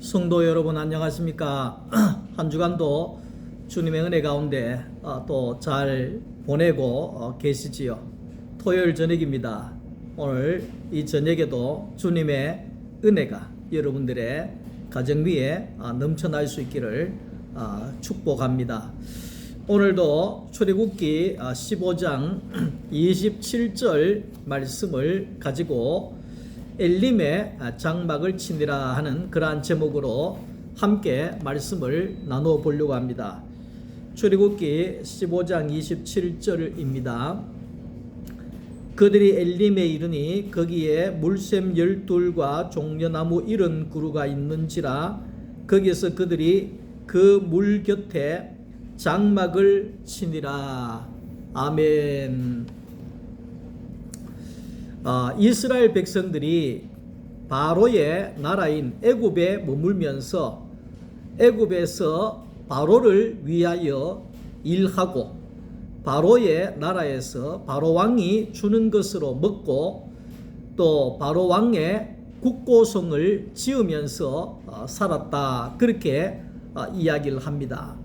성도 여러분 안녕하십니까? 한 주간도 주님의 은혜 가운데 또 잘 보내고 계시지요. 토요일 저녁입니다. 오늘 이 저녁에도 주님의 은혜가 여러분들의 가정 위에 넘쳐날 수 있기를 축복합니다. 오늘도 출애굽기 15장 27절 말씀을 가지고 엘림의 장막을 치니라 하는 그러한 제목으로 함께 말씀을 나누어 보려고 합니다. 출애굽기 15장 27절입니다. 그들이 엘림에 이르니 거기에 물샘 12과 종려나무 70그루가 있는지라 거기에서 그들이 그 물 곁에 장막을 치니라. 아멘. 이스라엘 백성들이 바로의 나라인 애굽에 머물면서 애굽에서 바로를 위하여 일하고 바로의 나라에서 바로 왕이 주는 것으로 먹고 또 바로 왕의 국고성을 지으면서 살았다. 그렇게 이야기를 합니다.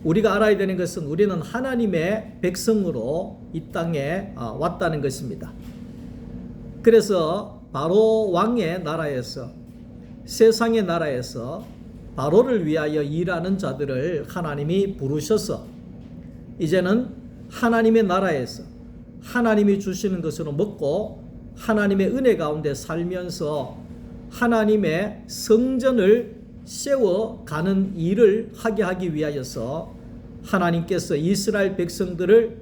우리가 알아야 되는 것은 우리는 하나님의 백성으로 이 땅에 왔다는 것입니다. 그래서 바로 왕의 나라에서 세상의 나라에서 바로를 위하여 일하는 자들을 하나님이 부르셔서 이제는 하나님의 나라에서 하나님이 주시는 것으로 먹고 하나님의 은혜 가운데 살면서 하나님의 성전을 세워가는 일을 하게 하기 위하여서 하나님께서 이스라엘 백성들을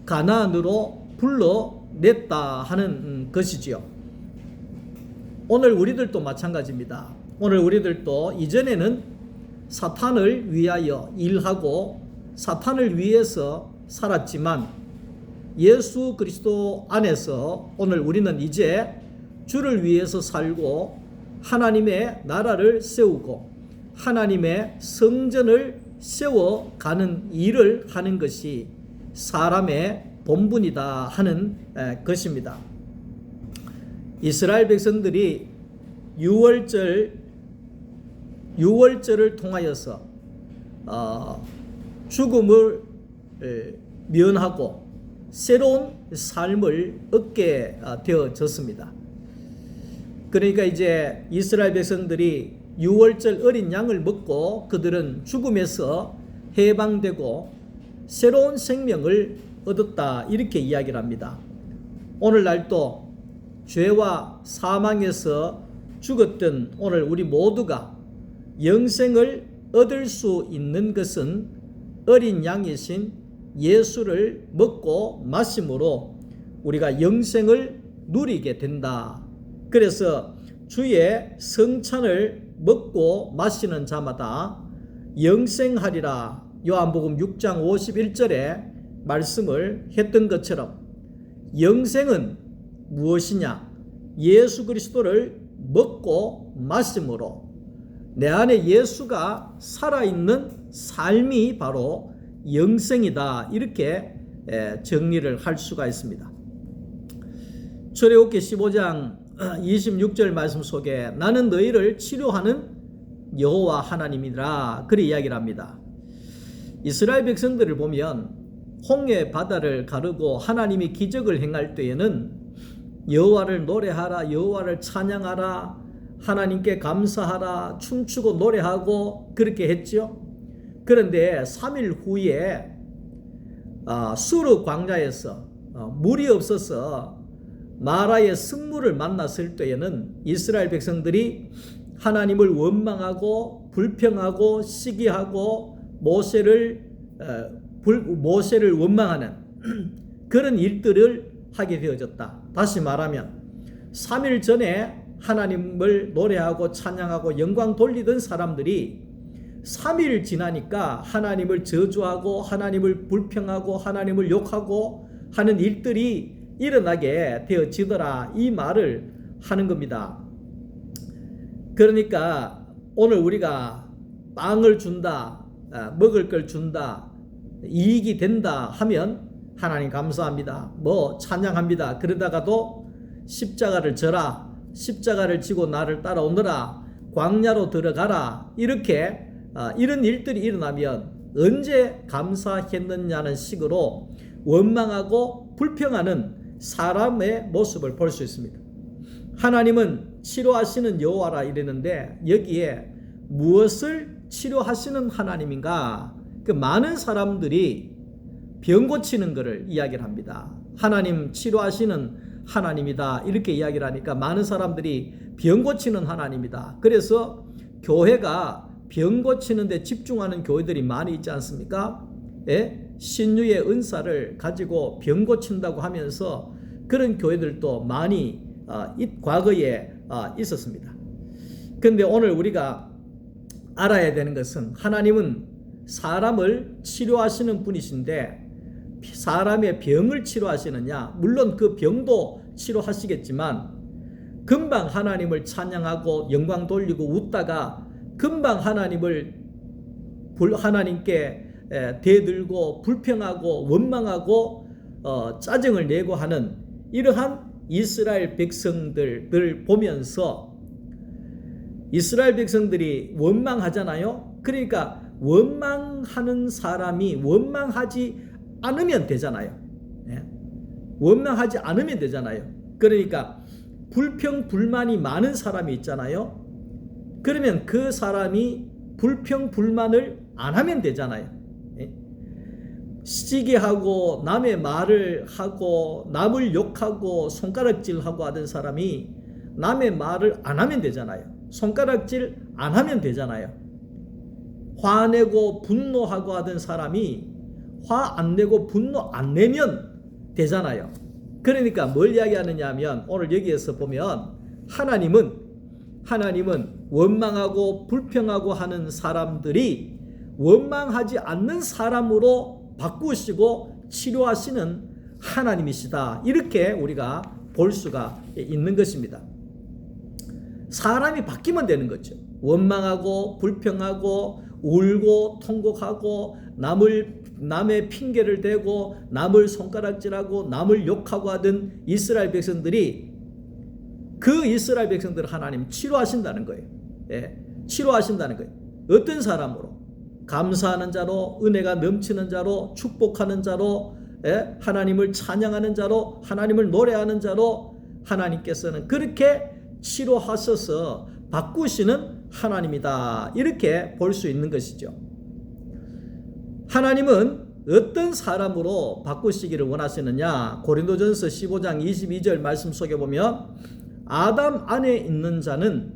가나안으로 불러냈다 하는 것이지요. 오늘 우리들도 마찬가지입니다. 오늘 우리들도 이전에는 사탄을 위하여 일하고 사탄을 위해서 살았지만 예수 그리스도 안에서 오늘 우리는 이제 주를 위해서 살고 하나님의 나라를 세우고 하나님의 성전을 세워가는 일을 하는 것이 사람의 본분이다 하는 것입니다. 이스라엘 백성들이 유월절을 통하여서 죽음을 면하고 새로운 삶을 얻게 되어졌습니다. 그러니까 이제 이스라엘 백성들이 유월절 어린 양을 먹고 그들은 죽음에서 해방되고 새로운 생명을 얻었다 이렇게 이야기를 합니다. 오늘날도 죄와 사망에서 죽었던 오늘 우리 모두가 영생을 얻을 수 있는 것은 어린 양이신 예수를 먹고 마심으로 우리가 영생을 누리게 된다. 그래서 주의 성찬을 먹고 마시는 자마다 영생하리라. 요한복음 6장 51절에 말씀을 했던 것처럼 영생은 무엇이냐? 예수 그리스도를 먹고 마심으로 내 안에 예수가 살아있는 삶이 바로 영생이다. 이렇게 정리를 할 수가 있습니다. 출애굽기 15장 26절 말씀 속에 나는 너희를 치료하는 여호와 하나님이라 그리 이야기를 합니다. 이스라엘 백성들을 보면 홍해 바다를 가르고 하나님이 기적을 행할 때에는 여호와를 노래하라, 여호와를 찬양하라, 하나님께 감사하라, 춤추고 노래하고 그렇게 했죠. 그런데 3일 후에 수르 광야에서 물이 없어서 마라의 승물을 만났을 때에는 이스라엘 백성들이 하나님을 원망하고 불평하고 시기하고 모세를 원망하는 그런 일들을 하게 되어졌다. 다시 말하면 3일 전에 하나님을 노래하고 찬양하고 영광 돌리던 사람들이 3일 지나니까 하나님을 저주하고 하나님을 불평하고 하나님을 욕하고 하는 일들이 일어나게 되어지더라 이 말을 하는 겁니다. 그러니까 오늘 우리가 빵을 준다, 먹을 걸 준다, 이익이 된다 하면 하나님 감사합니다, 찬양합니다. 그러다가도 십자가를 져라, 십자가를 지고 나를 따라오너라, 광야로 들어가라. 이렇게 이런 일들이 일어나면 언제 감사했느냐는 식으로 원망하고 불평하는 사람의 모습을 볼 수 있습니다. 하나님은 치료하시는 여호와라 이랬는데 여기에 무엇을 치료하시는 하나님인가? 그 많은 사람들이 병 고치는 것을 이야기를 합니다. 하나님 치료하시는 하나님이다 이렇게 이야기를 하니까 많은 사람들이 병 고치는 하나님이다. 그래서 교회가 병 고치는 데 집중하는 교회들이 많이 있지 않습니까? 예? 신유의 은사를 가지고 병 고친다고 하면서 그런 교회들도 많이 과거에 있었습니다. 그런데 오늘 우리가 알아야 되는 것은 하나님은 사람을 치료하시는 분이신데 사람의 병을 치료하시느냐? 물론 그 병도 치료하시겠지만 금방 하나님을 찬양하고 영광 돌리고 웃다가 금방 하나님께 대들고 불평하고 원망하고 짜증을 내고 하는 이러한 이스라엘 백성들을 보면서 이스라엘 백성들이 원망하잖아요. 그러니까 원망하는 사람이 원망하지 않으면 되잖아요. 원망하지 않으면 되잖아요. 그러니까 불평 불만이 많은 사람이 있잖아요. 그러면 그 사람이 불평 불만을 안 하면 되잖아요. 시기하고 남의 말을 하고 남을 욕하고 손가락질하고 하던 사람이 남의 말을 안 하면 되잖아요. 손가락질 안 하면 되잖아요. 화내고 분노하고 하던 사람이 화 안 내고 분노 안 내면 되잖아요. 그러니까 뭘 이야기하느냐 하면 오늘 여기에서 보면 하나님은 원망하고 불평하고 하는 사람들이 원망하지 않는 사람으로 바꾸시고 치료하시는 하나님이시다. 이렇게 우리가 볼 수가 있는 것입니다. 사람이 바뀌면 되는 거죠. 원망하고 불평하고 울고 통곡하고 남의 핑계를 대고 남을 손가락질하고 남을 욕하고 하던 이스라엘 백성들이 그 이스라엘 백성들을 하나님 치료하신다는 거예요. 치료하신다는 거예요. 어떤 사람으로? 감사하는 자로, 은혜가 넘치는 자로, 축복하는 자로, 하나님을 찬양하는 자로, 하나님을 노래하는 자로 하나님께서는 그렇게 치료하셔서 바꾸시는 하나님이다. 이렇게 볼 수 있는 것이죠. 하나님은 어떤 사람으로 바꾸시기를 원하시느냐? 고린도전서 15장 22절 말씀 속에 보면 아담 안에 있는 자는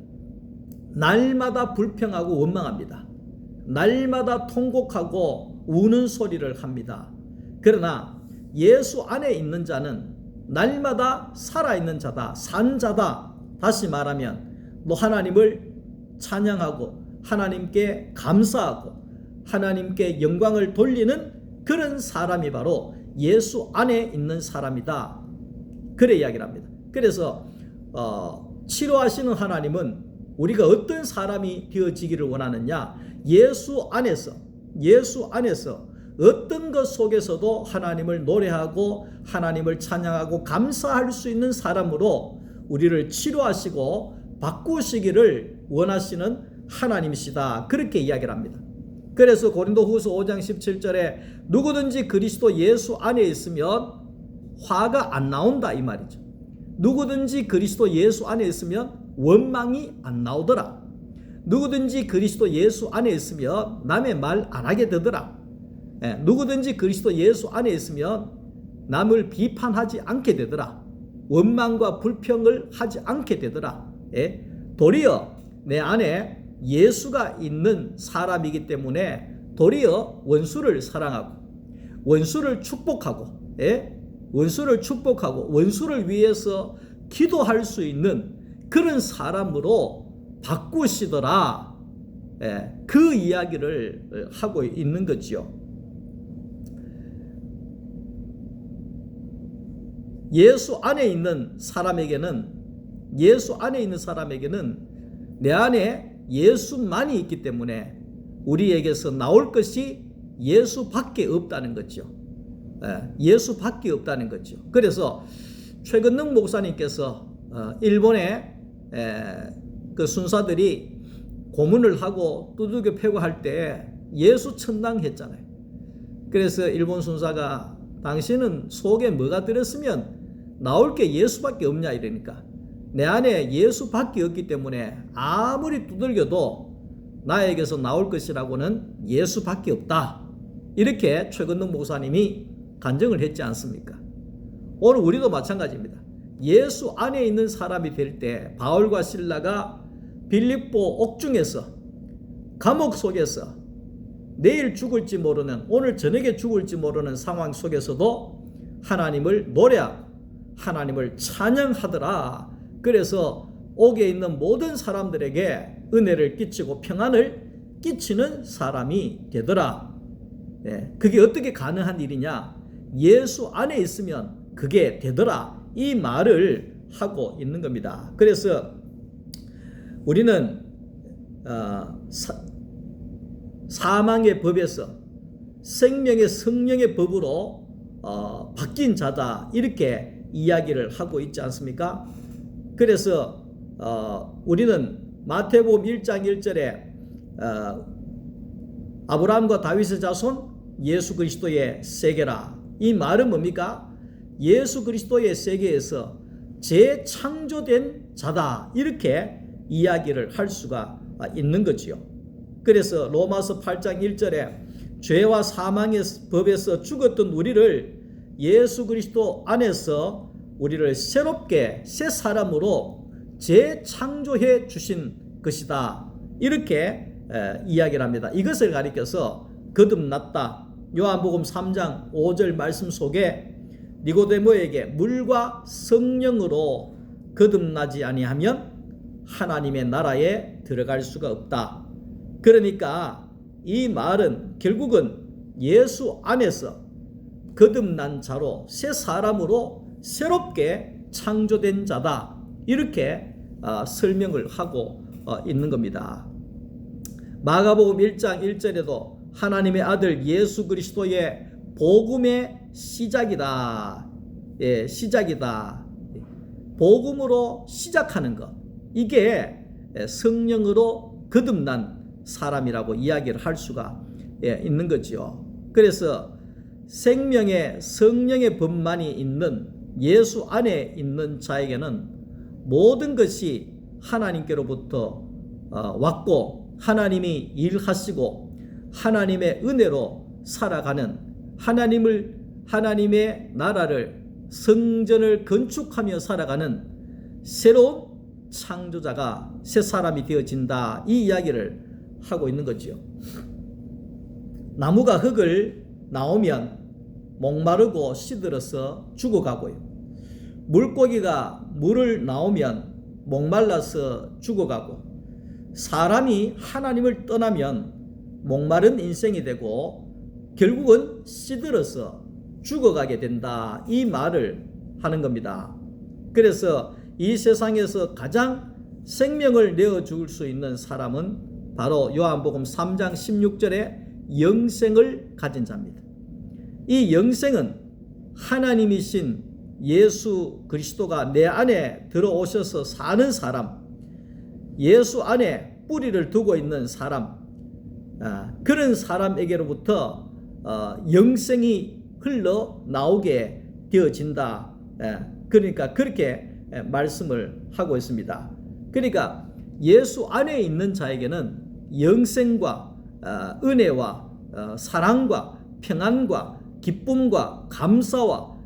날마다 불평하고 원망합니다. 날마다 통곡하고 우는 소리를 합니다. 그러나 예수 안에 있는 자는 날마다 살아있는 자다, 산 자다. 다시 말하면 너 하나님을 찬양하고 하나님께 감사하고 하나님께 영광을 돌리는 그런 사람이 바로 예수 안에 있는 사람이다. 그래 이야기를 합니다. 그래서 치료하시는 하나님은 우리가 어떤 사람이 되어지기를 원하느냐? 예수 안에서 어떤 것 속에서도 하나님을 노래하고 하나님을 찬양하고 감사할 수 있는 사람으로 우리를 치료하시고 바꾸시기를 원하시는 하나님이시다. 그렇게 이야기를 합니다. 그래서 고린도후서 5장 17절에 누구든지 그리스도 예수 안에 있으면 화가 안 나온다 이 말이죠. 누구든지 그리스도 예수 안에 있으면 원망이 안 나오더라. 누구든지 그리스도 예수 안에 있으면 남의 말 안 하게 되더라. 누구든지 그리스도 예수 안에 있으면 남을 비판하지 않게 되더라. 원망과 불평을 하지 않게 되더라. 도리어 내 안에 예수가 있는 사람이기 때문에 도리어 원수를 사랑하고 원수를 축복하고 원수를 위해서 기도할 수 있는 그런 사람으로 바꾸시더라. 그 이야기를 하고 있는 거지요. 예수 안에 있는 사람에게는 내 안에 예수만이 있기 때문에 우리에게서 나올 것이 예수밖에 없다는 거죠. 예수밖에 없다는 거죠. 그래서 최근능 목사님께서 일본의 그 순사들이 고문을 하고 두들겨 패고 할 때 예수 천당했잖아요. 그래서 일본 순사가 당신은 속에 뭐가 들었으면 나올 게 예수밖에 없냐 이러니까 내 안에 예수밖에 없기 때문에 아무리 두들겨도 나에게서 나올 것이라고는 예수밖에 없다. 이렇게 최근동 목사님이 간증을 했지 않습니까? 오늘 우리도 마찬가지입니다. 예수 안에 있는 사람이 될 때 바울과 실라가 빌립보 옥중에서 감옥 속에서 내일 죽을지 모르는 오늘 저녁에 죽을지 모르는 상황 속에서도 하나님을 노래하고 하나님을 찬양하더라. 그래서 옥에 있는 모든 사람들에게 은혜를 끼치고 평안을 끼치는 사람이 되더라. 그게 어떻게 가능한 일이냐? 예수 안에 있으면 그게 되더라. 이 말을 하고 있는 겁니다. 그래서 우리는 사망의 법에서 생명의 성령의 법으로 바뀐 자다. 이렇게 이야기를 하고 있지 않습니까? 그래서 우리는 마태복음 1장 1절에 아브라함과 다윗의 자손 예수 그리스도의 세계라. 이 말은 뭡니까? 예수 그리스도의 세계에서 재창조된 자다. 이렇게 이야기를 할 수가 있는 거지요. 그래서 로마서 8장 1절에 죄와 사망의 법에서 죽었던 우리를 예수 그리스도 안에서 우리를 새롭게 새 사람으로 재창조해 주신 것이다. 이렇게 이야기를 합니다. 이것을 가리켜서 거듭났다. 요한복음 3장 5절 말씀 속에 니고데모에게 물과 성령으로 거듭나지 아니하면 하나님의 나라에 들어갈 수가 없다. 그러니까 이 말은 결국은 예수 안에서 거듭난 자로 새 사람으로 새롭게 창조된 자다. 이렇게 설명을 하고 있는 겁니다. 마가복음 1장 1절에도 하나님의 아들 예수 그리스도의 복음의 시작이다. 시작이다. 복음으로 시작하는 것. 이게 성령으로 거듭난 사람이라고 이야기를 할 수가 있는 거지요. 그래서 생명의 성령의 법만이 있는 예수 안에 있는 자에게는 모든 것이 하나님께로부터 왔고 하나님이 일하시고 하나님의 은혜로 살아가는 하나님의 나라를 성전을 건축하며 살아가는 새로운 창조자가 새 사람이 되어진다. 이 이야기를 하고 있는 거죠. 나무가 흙을 나오면 목마르고 시들어서 죽어가고요. 물고기가 물을 나오면 목말라서 죽어가고 사람이 하나님을 떠나면 목마른 인생이 되고 결국은 시들어서 죽어가게 된다. 이 말을 하는 겁니다. 그래서 이 세상에서 가장 생명을 내어줄 수 있는 사람은 바로 요한복음 3장 16절에 영생을 가진 자입니다. 이 영생은 하나님이신 예수 그리스도가 내 안에 들어오셔서 사는 사람, 예수 안에 뿌리를 두고 있는 사람, 그런 사람에게로부터 영생이 흘러나오게 되어진다. 그러니까 그렇게 말씀을 하고 있습니다. 그러니까 예수 안에 있는 자에게는 영생과 은혜와 사랑과 평안과 기쁨과 감사와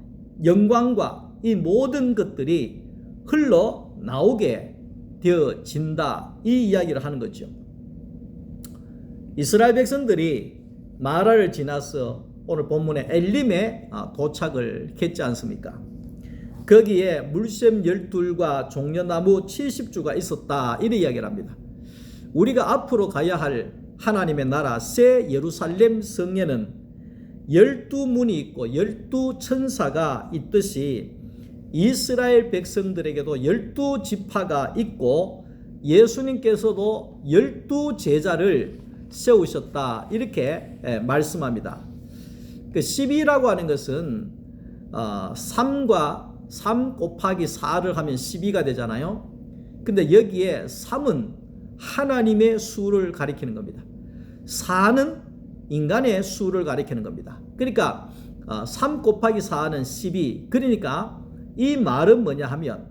영광과 이 모든 것들이 흘러나오게 되어진다. 이 이야기를 하는 거죠. 이스라엘 백성들이 마라를 지나서 오늘 본문에 엘림에 도착을 했지 않습니까? 거기에 물샘 12과 종려나무 70주가 있었다. 이렇게 이야기를 합니다. 우리가 앞으로 가야 할 하나님의 나라 새 예루살렘 성에는 12문이 있고 12천사가 있듯이 이스라엘 백성들에게도 12지파가 있고 예수님께서도 12제자를 세우셨다. 이렇게 말씀합니다. 그 12라고 하는 것은 3 곱하기 4를 하면 12가 되잖아요. 근데 여기에 3은 하나님의 수를 가리키는 겁니다. 4는 인간의 수를 가리키는 겁니다. 그러니까 3 곱하기 4는 12. 그러니까 이 말은 뭐냐 하면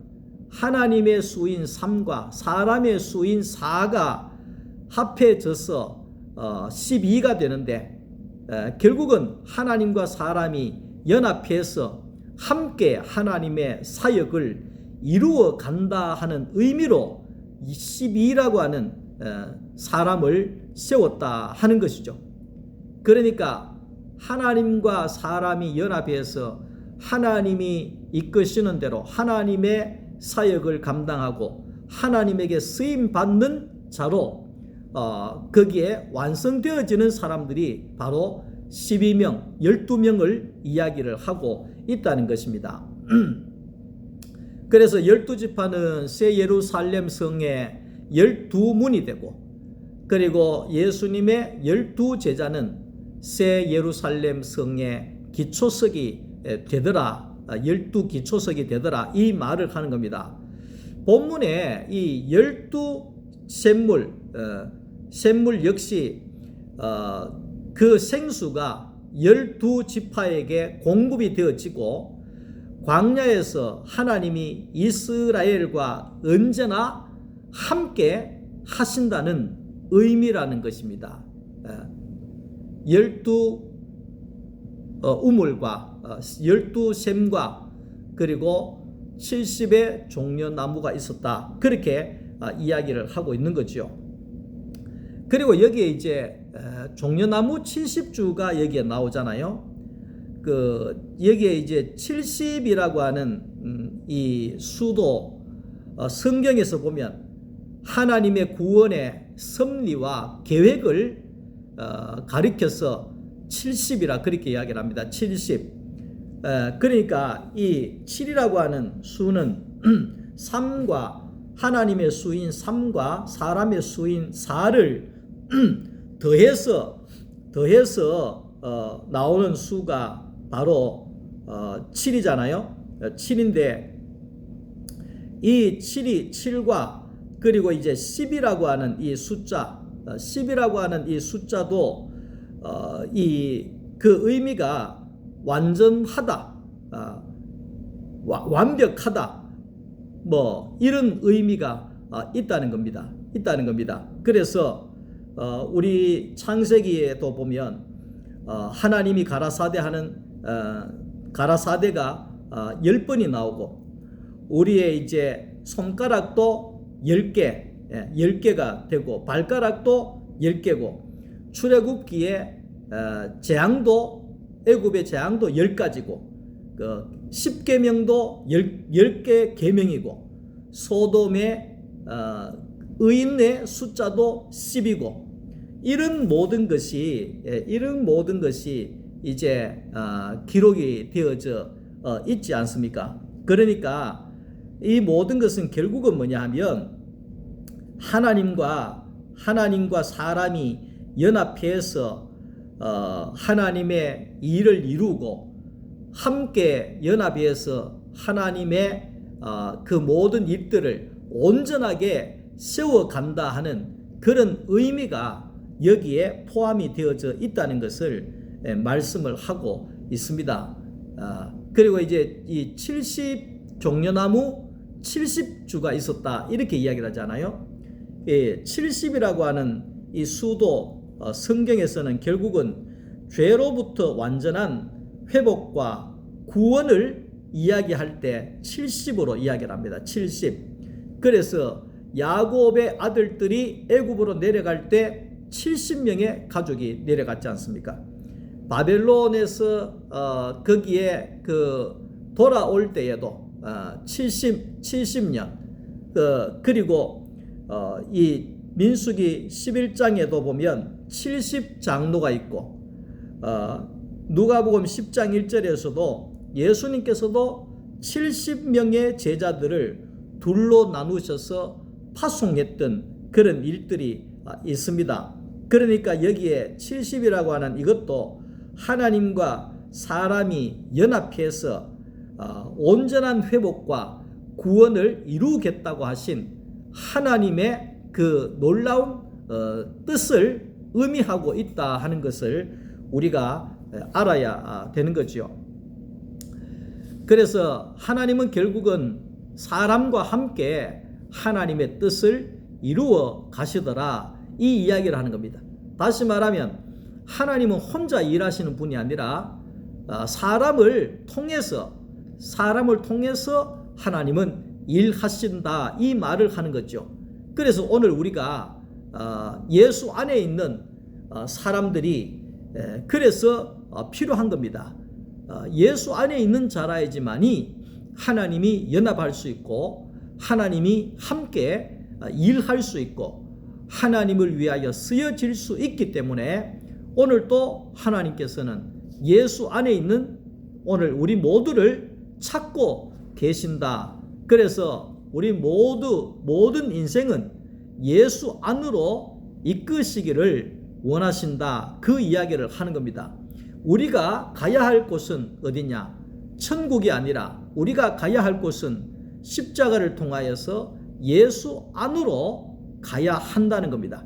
하나님의 수인 3과 사람의 수인 4가 합해져서 12가 되는데, 결국은 하나님과 사람이 연합해서 함께 하나님의 사역을 이루어 간다 하는 의미로 12라고 하는 사람을 세웠다 하는 것이죠. 그러니까 하나님과 사람이 연합해서 하나님이 이끄시는 대로 하나님의 사역을 감당하고 하나님에게 쓰임 받는 자로 거기에 완성되어지는 사람들이 바로 12명, 12명을 이야기를 하고 있다는 것입니다. 그래서 12지파는 새 예루살렘 성의 12문이 되고, 그리고 예수님의 12제자는 새 예루살렘 성의 기초석이 되더라, 12기초석이 되더라, 이 말을 하는 겁니다. 본문에 이 12샘물 역시 그 생수가 12지파에게 공급이 되어지고, 광야에서 하나님이 이스라엘과 언제나 함께 하신다는 의미라는 것입니다. 12우물과 12샘과 그리고 70의 종려나무가 있었다, 그렇게 이야기를 하고 있는 거죠. 그리고 여기에 이제 종려나무 70주가 여기에 나오잖아요. 여기에 이제 70이라고 하는 이 수도 성경에서 보면 하나님의 구원의 섭리와 계획을 가리켜서 70이라 그렇게 이야기를 합니다. 70. 그러니까 이 7이라고 하는 수는 3과 하나님의 수인 3과 사람의 수인 4를 더해서 나오는 수가 바로 7이잖아요. 7인데 이 7이 7과 그리고 이제 10이라고 하는 이 숫자, 10이라고 하는 이 숫자도 그 의미가 완전하다, 완벽하다, 뭐 이런 의미가 있다는 겁니다. 그래서 우리 창세기에도 보면 하나님이 가라사대하는 가라사대가 10번이 나오고, 우리의 이제 손가락도 10개, 10개가 되고, 발가락도 10개고, 출애굽기에 재앙도, 애굽의 재앙도 10가지고, 10계명도 10개 계명이고, 소돔의 의인의 숫자도 10이고, 이런 모든 것이 이제 기록이 되어져 있지 않습니까? 그러니까 이 모든 것은 결국은 뭐냐 하면 하나님과 사람이 연합해서 하나님의 일을 이루고 함께 연합해서 하나님의 그 모든 일들을 온전하게 세워간다 하는 그런 의미가 여기에 포함이 되어져 있다는 것을 말씀을 하고 있습니다. 그리고 이제 이 70 종려나무 70주가 있었다, 이렇게 이야기를 하잖아요. 70이라고 하는 이 수도 성경에서는 결국은 죄로부터 완전한 회복과 구원을 이야기할 때 70으로 이야기를 합니다. 70. 그래서 야곱의 아들들이 애굽으로 내려갈 때 70명의 가족이 내려갔지 않습니까? 바벨론에서 거기에 돌아올 때에도 70년, 그리고 이 민수기 11장에도 보면 70장로가 있고, 누가복음 10장 1절에서도 예수님께서도 70명의 제자들을 둘로 나누셔서 파송했던 그런 일들이 있습니다. 그러니까 여기에 70이라고 하는 이것도 하나님과 사람이 연합해서 온전한 회복과 구원을 이루겠다고 하신 하나님의 그 놀라운 뜻을 의미하고 있다 하는 것을 우리가 알아야 되는 거지요. 그래서 하나님은 결국은 사람과 함께 하나님의 뜻을 이루어 가시더라, 이 이야기를 하는 겁니다. 다시 말하면 하나님은 혼자 일하시는 분이 아니라 사람을 통해서 하나님은 일하신다, 이 말을 하는 거죠. 그래서 오늘 우리가 예수 안에 있는 사람들이 그래서 필요한 겁니다. 예수 안에 있는 자라야지만이 하나님이 연합할 수 있고 하나님이 함께 일할 수 있고 하나님을 위하여 쓰여질 수 있기 때문에 오늘 또 하나님께서는 예수 안에 있는 오늘 우리 모두를 찾고 계신다. 그래서 우리 모든 인생은 예수 안으로 이끄시기를 원하신다, 그 이야기를 하는 겁니다. 우리가 가야 할 곳은 어디냐? 천국이 아니라 우리가 가야 할 곳은 십자가를 통하여서 예수 안으로 가야 한다는 겁니다.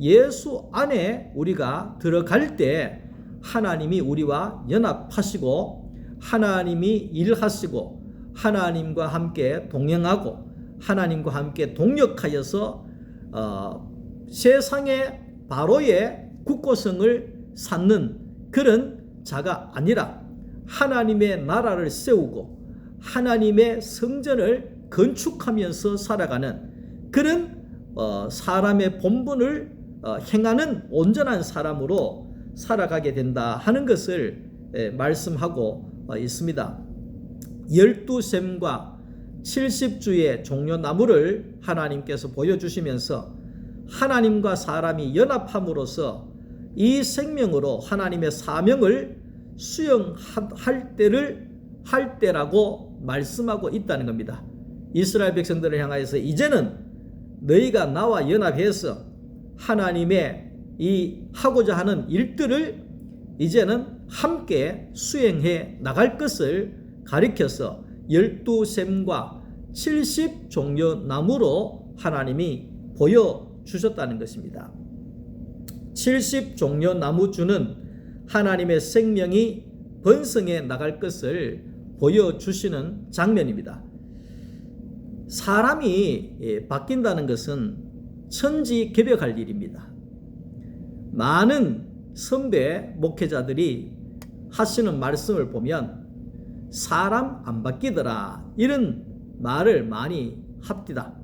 예수 안에 우리가 들어갈 때 하나님이 우리와 연합하시고 하나님이 일하시고 하나님과 함께 동행하고 하나님과 함께 동역하여서 세상의 바로의 국고성을 쌓는 그런 자가 아니라 하나님의 나라를 세우고 하나님의 성전을 건축하면서 살아가는 그런 사람의 본분을 행하는 온전한 사람으로 살아가게 된다 하는 것을 말씀하고 있습니다. 12샘과 70주의 종려나무를 하나님께서 보여주시면서 하나님과 사람이 연합함으로써 이 생명으로 하나님의 사명을 수행할 때라고 말씀하고 있다는 겁니다. 이스라엘 백성들을 향하여서 이제는 너희가 나와 연합해서 하나님의 이 하고자 하는 일들을 이제는 함께 수행해 나갈 것을 가리켜서 12샘과 70종려나무로 하나님이 보여주셨다는 것입니다. 70종려나무주는 하나님의 생명이 번성해 나갈 것을 보여주시는 장면입니다. 사람이 바뀐다는 것은 천지개벽할 일입니다. 많은 선배 목회자들이 하시는 말씀을 보면 사람 안 바뀌더라, 이런 말을 많이 합디다.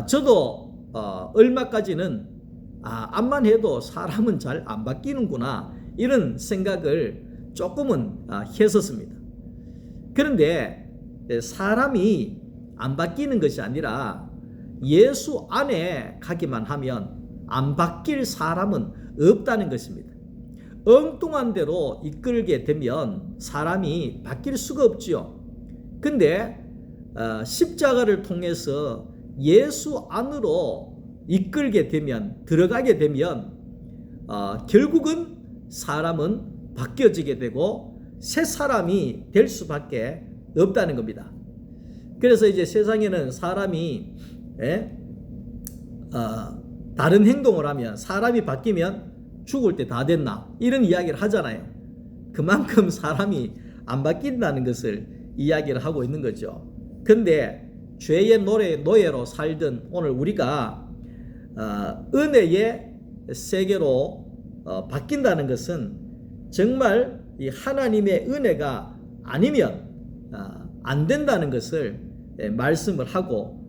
저도 얼마까지는 암만 해도 사람은 잘 안 바뀌는구나, 이런 생각을 조금은 했었습니다. 그런데 사람이 안 바뀌는 것이 아니라 예수 안에 가기만 하면 안 바뀔 사람은 없다는 것입니다. 엉뚱한 대로 이끌게 되면 사람이 바뀔 수가 없지요. 근데 십자가를 통해서 예수 안으로 이끌게 되면, 들어가게 되면 결국은 사람은 바뀌어지게 되고 새 사람이 될 수밖에 없다는 겁니다. 그래서 이제 세상에는 사람이 다른 행동을 하면, 사람이 바뀌면 죽을 때 다 됐나, 이런 이야기를 하잖아요. 그만큼 사람이 안 바뀐다는 것을 이야기를 하고 있는 거죠. 근데 죄의 노예로 살던 오늘 우리가 은혜의 세계로 바뀐다는 것은 정말 이 하나님의 은혜가 아니면 안 된다는 것을 말씀을 하고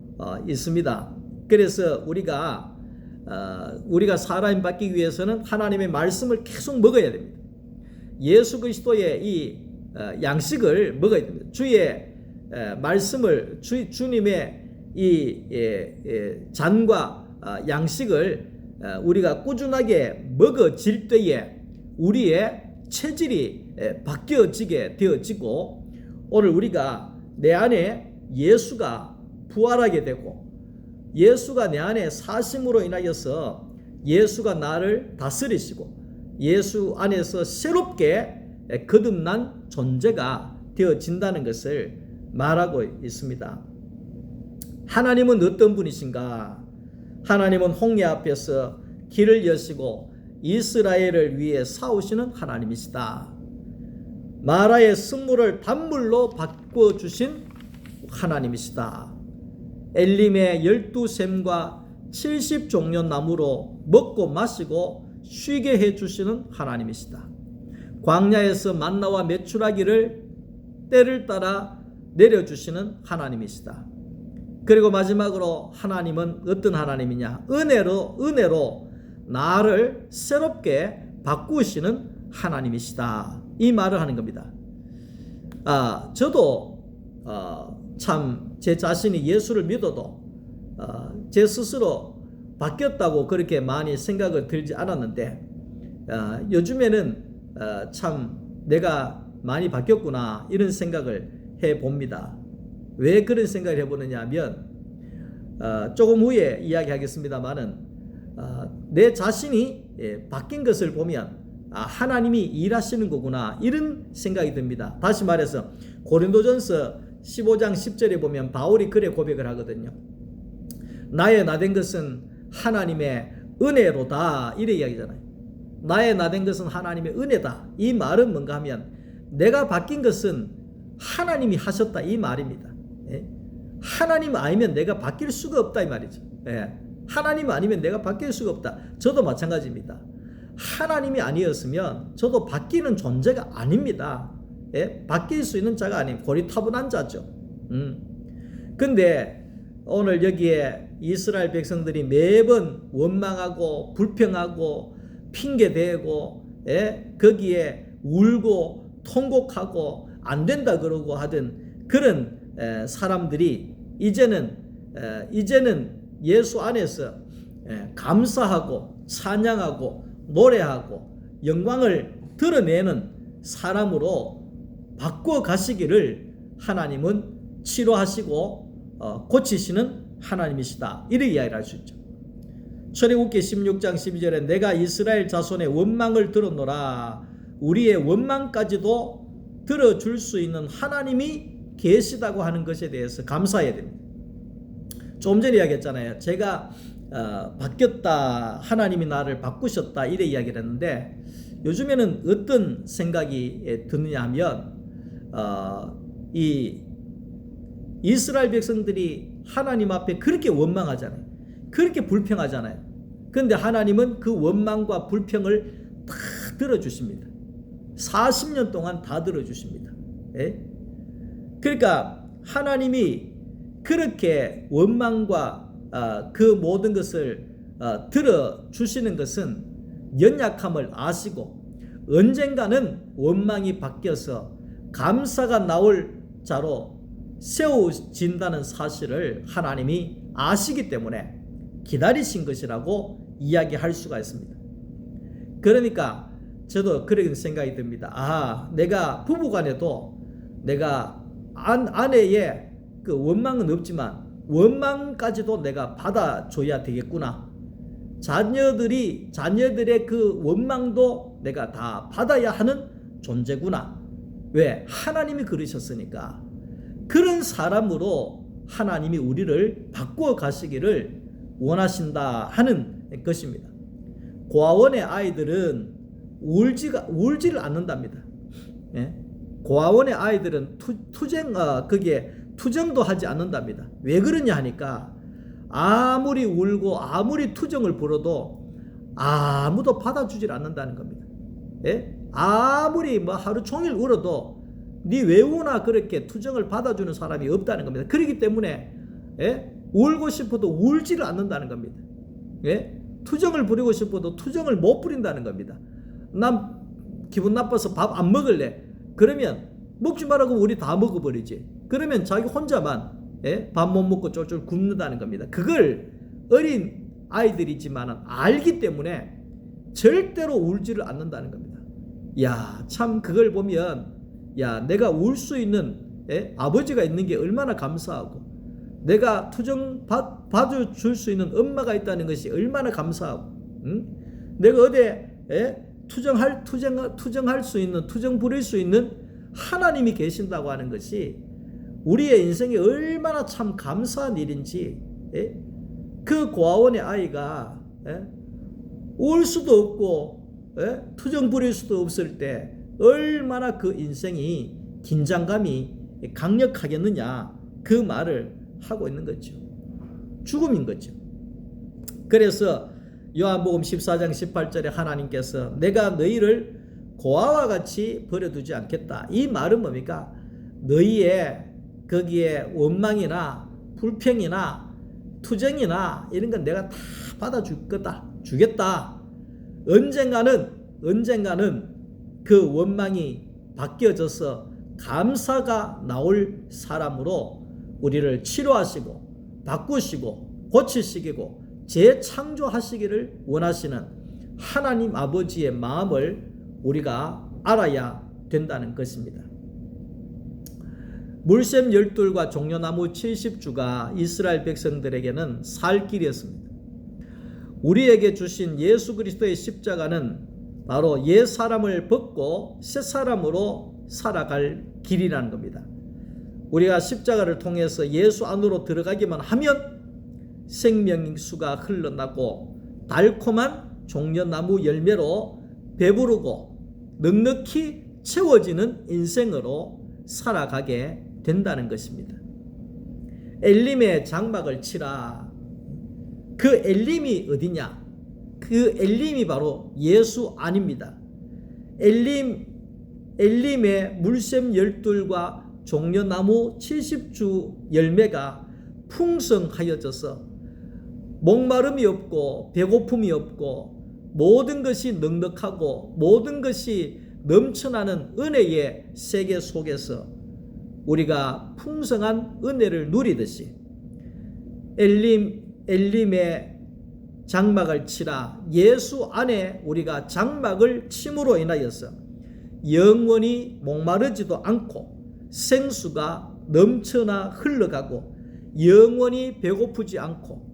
있습니다. 그래서 우리가 사람이 바뀌기 위해서는 하나님의 말씀을 계속 먹어야 됩니다. 예수 그리스도의 이 양식을 먹어야 됩니다. 주의 말씀을, 주님의 이 잔과 양식을 우리가 꾸준하게 먹어질 때에 우리의 체질이 바뀌어지게 되어지고, 오늘 우리가 내 안에 예수가 부활하게 되고 예수가 내 안에 사심으로 인하여서 예수가 나를 다스리시고 예수 안에서 새롭게 거듭난 존재가 되어진다는 것을 말하고 있습니다. 하나님은 어떤 분이신가? 하나님은 홍해 앞에서 길을 여시고 이스라엘을 위해 싸우시는 하나님이시다. 마라의 쓴물을 단물로 바꿔주신 하나님이시다. 엘림의 12샘과 70종려 나무로 먹고 마시고 쉬게 해주시는 하나님이시다. 광야에서 만나와 메추라기를 때를 따라 내려주시는 하나님이시다. 그리고 마지막으로 하나님은 어떤 하나님이냐? 은혜로 나를 새롭게 바꾸시는 하나님이시다. 이 말을 하는 겁니다. 저도 참 제 자신이 예수를 믿어도 제 스스로 바뀌었다고 그렇게 많이 생각을 들지 않았는데 요즘에는 참 내가 많이 바뀌었구나 이런 생각을 해봅니다. 왜 그런 생각을 해보느냐 하면 조금 후에 이야기하겠습니다만은 내 자신이 바뀐 것을 보면 하나님이 일하시는 거구나 이런 생각이 듭니다. 다시 말해서 고린도전서 15장 10절에 보면 바울이 그래 고백을 하거든요. 나의 나된 것은 하나님의 은혜로다 이래 이야기잖아요. 나의 나된 것은 하나님의 은혜다. 이 말은 뭔가 하면 내가 바뀐 것은 하나님이 하셨다 이 말입니다. 하나님 아니면 내가 바뀔 수가 없다 이 말이죠. 하나님 아니면 내가 바뀔 수가 없다. 저도 마찬가지입니다. 하나님이 아니었으면 저도 바뀌는 존재가 아닙니다. 바뀔 수 있는 자가 아닌 고리타분한 자죠. 근데 오늘 여기에 이스라엘 백성들이 매번 원망하고 불평하고 핑계대고 거기에 울고 통곡하고 안 된다 그러고 하던 그런 사람들이 이제는 예수 안에서 감사하고 찬양하고 노래하고 영광을 드러내는 사람으로 바꿔 가시기를 하나님은 치료하시고 고치시는 하나님이시다. 이렇게 이야기를 할 수 있죠. 출애굽기 16장 12절에 내가 이스라엘 자손의 원망을 들었노라. 우리의 원망까지도 들어줄 수 있는 하나님이 계시다고 하는 것에 대해서 감사해야 됩니다. 좀 전에 이야기했잖아요. 제가 바뀌었다. 하나님이 나를 바꾸셨다. 이래 이야기를 했는데 요즘에는 어떤 생각이 드느냐 하면 이 이스라엘 백성들이 하나님 앞에 그렇게 원망하잖아요. 그렇게 불평하잖아요. 그런데 하나님은 그 원망과 불평을 다 들어주십니다. 40년 동안 다 들어주십니다. 그러니까 하나님이 그렇게 원망과 그 모든 것을 들어주시는 것은 연약함을 아시고 언젠가는 원망이 바뀌어서 감사가 나올 자로 세워진다는 사실을 하나님이 아시기 때문에 기다리신 것이라고 이야기할 수가 있습니다. 그러니까 저도 그런 생각이 듭니다. 내가 부부간에도 내가 아내의 그 원망은 없지만 원망까지도 내가 받아줘야 되겠구나. 자녀들의 그 원망도 내가 다 받아야 하는 존재구나. 왜? 하나님이 그러셨으니까. 그런 사람으로 하나님이 우리를 바꾸어 가시기를 원하신다 하는 것입니다. 고아원의 아이들은 울지를 않는답니다. 고아원의 아이들은 투정도 하지 않는답니다. 왜 그러냐 하니까 아무리 울고 아무리 투정을 부려도 아무도 받아주질 않는다는 겁니다. 아무리 하루 종일 울어도 네 왜 우나 그렇게 투정을 받아주는 사람이 없다는 겁니다. 그렇기 때문에 울고 싶어도 울지를 않는다는 겁니다. 투정을 부리고 싶어도 투정을 못 부린다는 겁니다. 난 기분 나빠서 밥 안 먹을래. 그러면 먹지 말라고 우리 다 먹어버리지. 그러면 자기 혼자만 밥 못 먹고 쫄쫄 굶는다는 겁니다. 그걸 어린 아이들이지만 알기 때문에 절대로 울지를 않는다는 겁니다. 야, 참 그걸 보면 내가 울 수 있는 아버지가 있는 게 얼마나 감사하고 내가 투정 봐줄 수 있는 엄마가 있다는 것이 얼마나 감사하고 내가 어디에 투정할 수 있는 투정 부릴 수 있는 하나님이 계신다고 하는 것이 우리의 인생에 얼마나 참 감사한 일인지 그 고아원의 아이가 울 수도 없고 투정 부릴 수도 없을 때 얼마나 그 인생이 긴장감이 강력하겠느냐, 그 말을 하고 있는 거죠. 죽음인 거죠. 그래서 요한복음 14장 18절에 하나님께서 내가 너희를 고아와 같이 버려두지 않겠다. 이 말은 뭡니까? 너희의 거기에 원망이나 불평이나 투정이나 이런 건 내가 다 받아줄 거다. 주겠다. 언젠가는 그 원망이 바뀌어져서 감사가 나올 사람으로 우리를 치료하시고 바꾸시고 고치시고 재창조하시기를 원하시는 하나님 아버지의 마음을 우리가 알아야 된다는 것입니다. 물샘 12과 종려나무 70주가 이스라엘 백성들에게는 살 길이었습니다. 우리에게 주신 예수 그리스도의 십자가는 바로 옛 사람을 벗고 새 사람으로 살아갈 길이라는 겁니다. 우리가 십자가를 통해서 예수 안으로 들어가기만 하면 생명수가 흘러나고 달콤한 종려나무 열매로 배부르고 넉넉히 채워지는 인생으로 살아가게 된다는 것입니다. 엘림의 장막을 치라. 그 엘림이 어디냐? 그 엘림이 바로 예수 안입니다. 엘림의 물샘 열둘과 종려나무 70주 열매가 풍성하여져서 목마름이 없고 배고픔이 없고 모든 것이 넉넉하고 모든 것이 넘쳐나는 은혜의 세계 속에서 우리가 풍성한 은혜를 누리듯이 엘림의 장막을 치라. 예수 안에 우리가 장막을 침으로 인하여서 영원히 목마르지도 않고 생수가 넘쳐나 흘러가고 영원히 배고프지 않고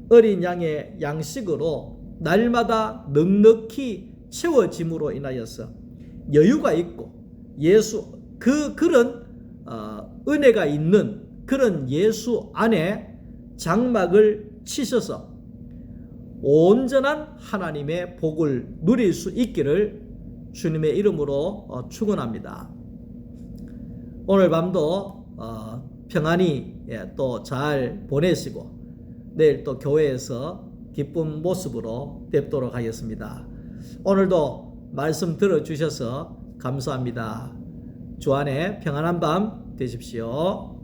어린 양의 양식으로 날마다 넉넉히 채워짐으로 인하여서 여유가 있고 그런 은혜가 있는 그런 예수 안에 장막을 치셔서 온전한 하나님의 복을 누릴 수 있기를 주님의 이름으로 축원합니다. 오늘 밤도 평안히 또 잘 보내시고 내일 또 교회에서 기쁜 모습으로 뵙도록 하겠습니다. 오늘도 말씀 들어주셔서 감사합니다. 주 안에 평안한 밤 되십시오.